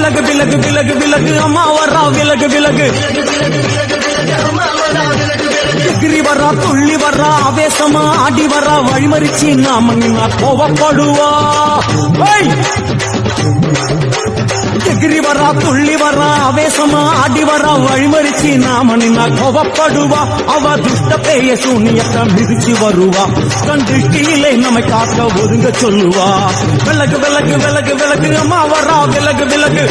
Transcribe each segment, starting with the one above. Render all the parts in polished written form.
விலகு விலகு விலகு விலகு அம்மா வரா விலகு விலகு எகிரி வரா துள்ளி வரா ஆவேசமா ஆடி வரா வழிமறிச்சு நாம நின்னா கோவப்படுவா எகிரி வரா துள்ளி வரா ஆவேசமா ஆடி வரா வழிமறிச்சு நாம நின்னா கோவப்படுவா அவ துஷ்ட பேய சூனியத்தை மிதிச்சு வருவா கண் திருஷ்டியிலே நம்மை காக்க ஒதுங்க சொல்லுவா விலகு விலகு விலகு விலகு அம்மா வரா விலகு விலகு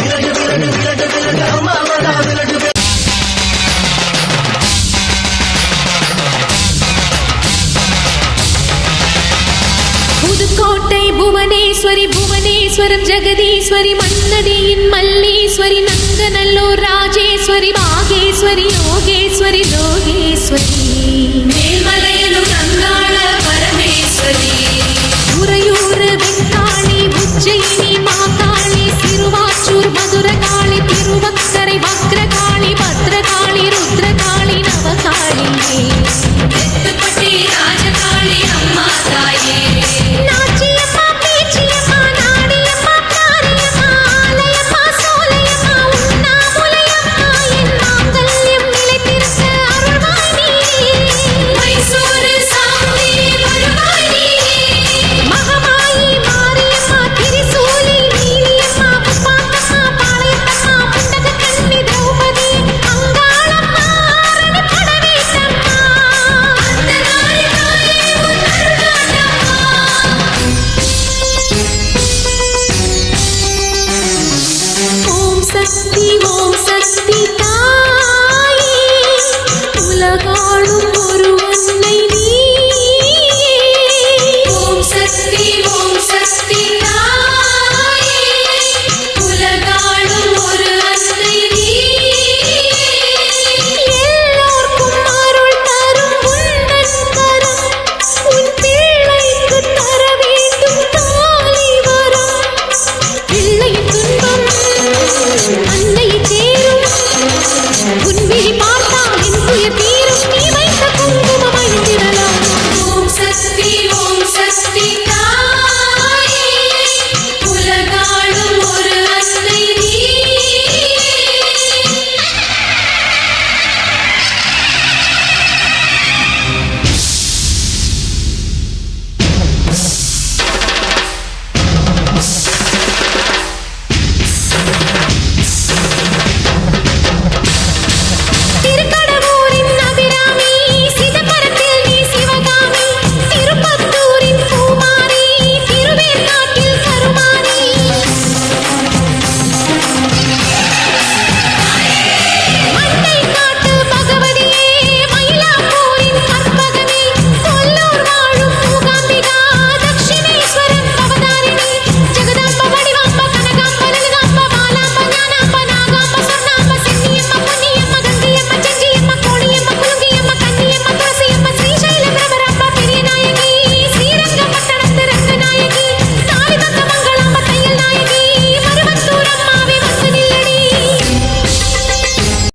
புதுக்கோட்டை புவனேஸ்வரி புவனேஸ்வரம் ஜெகதீஸ்வரி மன்னடியின் மல்லீஸ்வரி நங்கநல்லூர் ராஜேஸ்வரி பாகேஸ்வரி யோகேஸ்வரி லோகேஸ்வரி மேல்மலையனூர் கங்காள பரமேஸ்வரி உறையூர் வெங்காளி உஜ்ஜயினி மாகாளி சிறுவாச்சூர் மதுரகாளி திருவக்கரை வக்ரகாளி பத்ரகாளி ருத்ரகாளி நவகாளி எட்டுப்பட்டி ராஜகாளி அம்மா தாயே ஓம் சக்தி தாயே உலகாளும் ஒரு அன்னை நீயே ஓம் சக்தி தாயே உலகாளும் ஒரு அன்னை நீயே எல்லோர்க்கும் அருள் தரும் உந்தன் கரம் உன் பிள்ளைக்கு தர வேண்டும் தாலி வரம் பிள்ளையின் துன்பம் அன்னை சேரும் உன் விழி பார்த்தா என் துயர்